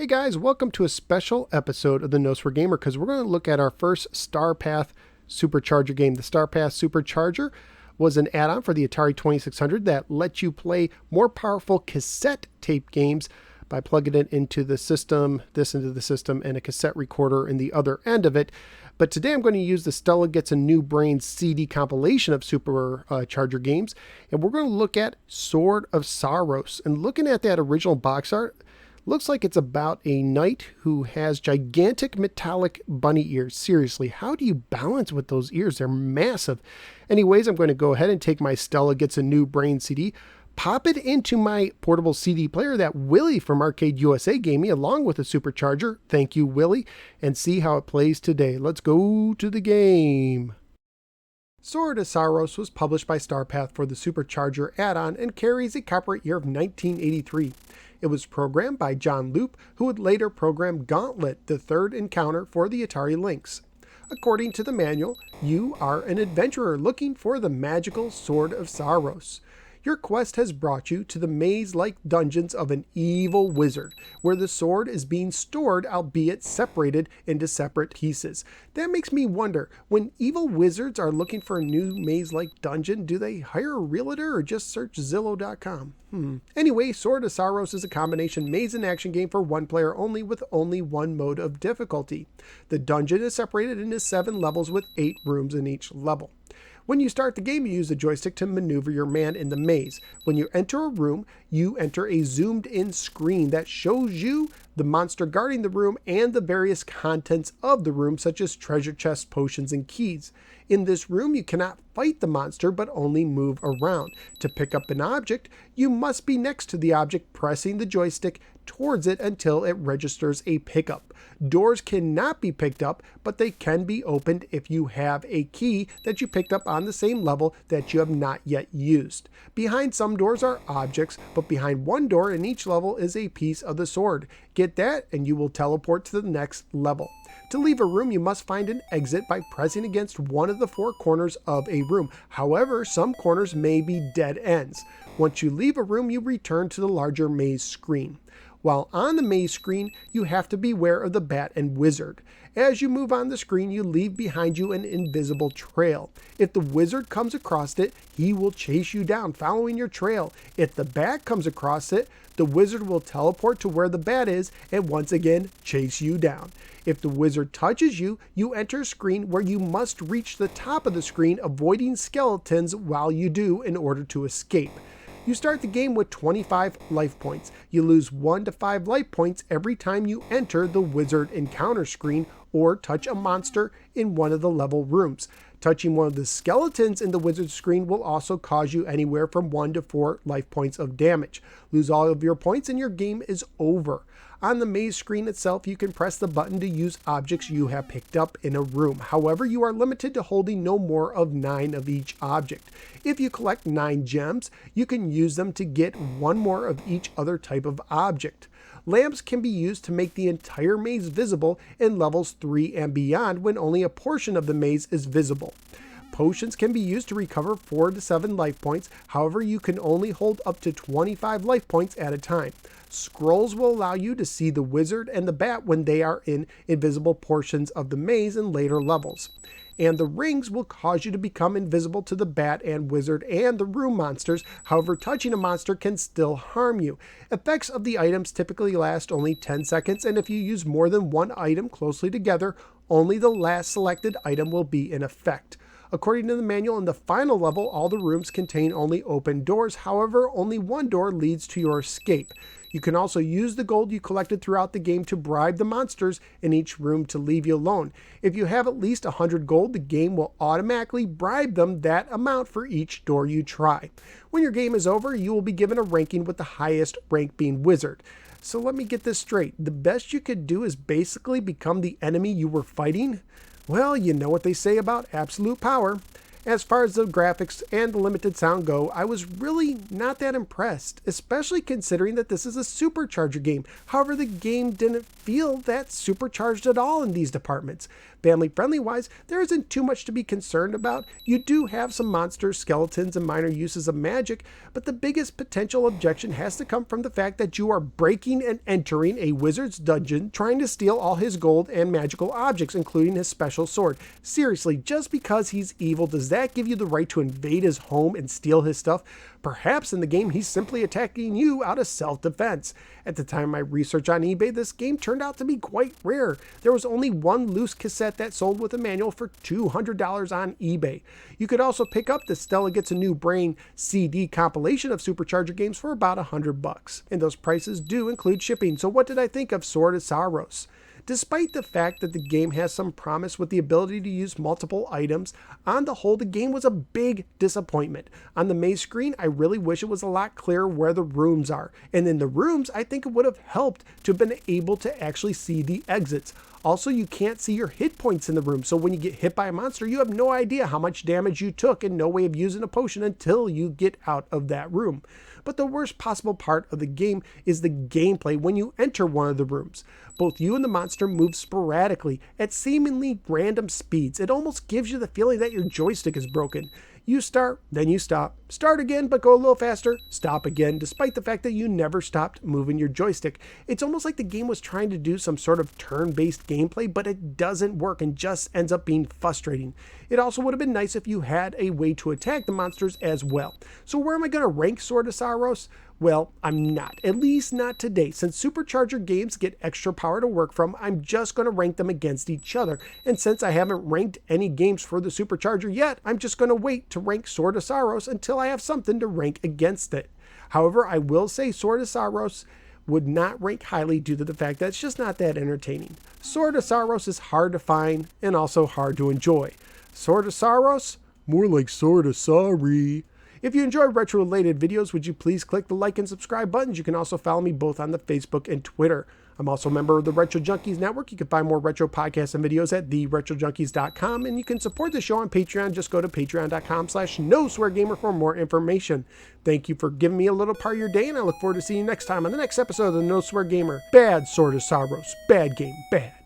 guys, welcome to a special episode of the Notes for Gamer because we're going to look at our first Starpath Supercharger game. The Starpath Supercharger was an add-on for the Atari 2600 that lets you play more powerful cassette tape games by plugging it into the system, this into the system, and a cassette recorder in the other end of it. But today I'm going to use the Stella Gets a New Brain CD compilation of Supercharger games, and we're going to look at Sword of Saros. And looking at that original box art, looks like it's about a knight who has gigantic metallic bunny ears. Seriously, how do you balance with those ears? They're massive. Anyways, I'm going to go ahead and take my Stella Gets a New Brain CD, pop it into my portable CD player that Willie from Arcade USA gave me along with the Supercharger. Thank you, Willie. And see how it plays today. Let's go to the game. Sword of Saros was published by Starpath for the Supercharger add-on and carries a copyright year of 1983. It was programmed by John Loop, who would later program Gauntlet, the third encounter for the Atari Lynx. According to the manual, you are an adventurer looking for the magical Sword of Saros. Your quest has brought you to the maze-like dungeons of an evil wizard, where the sword is being stored, albeit separated into separate pieces. That makes me wonder, when evil wizards are looking for a new maze-like dungeon, do they hire a realtor or just search Zillow.com? Anyway, Sword of Saros is a combination maze and action game for one player only with only one mode of difficulty. The dungeon is separated into 7 levels with 8 rooms in each level. When you start the game, you use the joystick to maneuver your man in the maze. When you enter a room, you enter a zoomed-in screen that shows you the monster guarding the room and the various contents of the room, such as treasure chests, potions, and keys. In this room, you cannot fight the monster, but only move around. To pick up an object, you must be next to the object, pressing the joystick towards it until it registers a pickup. Doors cannot be picked up, but they can be opened if you have a key that you picked up on the same level that you have not yet used. Behind some doors are objects, but behind one door in each level is a piece of the sword. Get that and you will teleport to the next level. To leave a room, you must find an exit by pressing against one of the 4 corners of a room. However, some corners may be dead ends. Once you leave a room, you return to the larger maze screen. While on the maze screen, you have to beware of the bat and wizard. As you move on the screen, you leave behind you an invisible trail. If the wizard comes across it, he will chase you down, following your trail. If the bat comes across it, the wizard will teleport to where the bat is and once again chase you down. If the wizard touches you, you enter a screen where you must reach the top of the screen, avoiding skeletons while you do in order to escape. You start the game with 25 life points. You lose 1 to 5 life points every time you enter the wizard encounter screen or touch a monster in one of the level rooms. Touching one of the skeletons in the wizard screen will also cause you anywhere from 1 to 4 life points of damage. Lose all of your points and your game is over. On the maze screen itself, you can press the button to use objects you have picked up in a room. However, you are limited to holding no more of 9 of each object. If you collect 9 gems, you can use them to get 1 more of each other type of object. Lamps can be used to make the entire maze visible in levels 3 and beyond when only a portion of the maze is visible. Potions can be used to recover 4 to 7 life points. However, you can only hold up to 25 life points at a time. Scrolls will allow you to see the wizard and the bat when they are in invisible portions of the maze in later levels. And the rings will cause you to become invisible to the bat and wizard and the room monsters. However, touching a monster can still harm you. Effects of the items typically last only 10 seconds, and if you use more than one item closely together, only the last selected item will be in effect. According to the manual, in the final level, all the rooms contain only open doors. However, only one door leads to your escape. You can also use the gold you collected throughout the game to bribe the monsters in each room to leave you alone. If you have at least 100 gold, the game will automatically bribe them that amount for each door you try. When your game is over, you will be given a ranking with the highest rank being wizard. So let me get this straight. The best you could do is basically become the enemy you were fighting? Well, you know what they say about absolute power. As far as the graphics and the limited sound go, I was really not that impressed, especially considering that this is a Supercharger game. However, the game didn't feel that supercharged at all in these departments. Family friendly wise, there isn't too much to be concerned about. You do have some monsters, skeletons, and minor uses of magic, but the biggest potential objection has to come from the fact that you are breaking and entering a wizard's dungeon trying to steal all his gold and magical objects, including his special sword. Seriously, just because he's evil, does that give you the right to invade his home and steal his stuff? Perhaps in the game he's simply attacking you out of self-defense. At the time of my research on eBay, this game turned out to be quite rare. There was only one loose cassette that sold with a manual for $200 on eBay. You could also pick up the Stella Gets a New Brain CD compilation of Supercharger games for about $100. And those prices do include shipping. So what did I think of Sword of Saros? Despite the fact that the game has some promise with the ability to use multiple items, on the whole, the game was a big disappointment. On the maze screen, I really wish it was a lot clearer where the rooms are. And in the rooms, I think it would have helped to have been able to actually see the exits. Also, you can't see your hit points in the room, so when you get hit by a monster, you have no idea how much damage you took and no way of using a potion until you get out of that room. But the worst possible part of the game is the gameplay when you enter one of the rooms. Both you and the monster move sporadically at seemingly random speeds. It almost gives you the feeling that your joystick is broken. You start, then you stop. Start again, but go a little faster. Stop again, despite the fact that you never stopped moving your joystick. It's almost like the game was trying to do some sort of turn-based gameplay, but it doesn't work and just ends up being frustrating. It also would have been nice if you had a way to attack the monsters as well. So where am I going to rank Sword of Saros? Well, I'm not. At least not today. Since Supercharger games get extra power to work from, I'm just going to rank them against each other. And since I haven't ranked any games for the Supercharger yet, I'm just going to wait to rank Sword of Saros until I have something to rank against it. However, I will say Sword of Saros would not rank highly due to the fact that it's just not that entertaining. Sword of Saros is hard to find and also hard to enjoy. Sword of Saros? More like Sword of Sorry. If you enjoy retro-related videos, would you please click the like and subscribe buttons? You can also follow me both on the Facebook and Twitter. I'm also a member of the Retro Junkies Network. You can find more retro podcasts and videos at theretrojunkies.com, and you can support the show on Patreon. Just go to patreon.com/NoSwearGamer for more information. Thank you for giving me a little part of your day, and I look forward to seeing you next time on the next episode of the No Swear Gamer. Bad Sword of Saros. Bad game. Bad.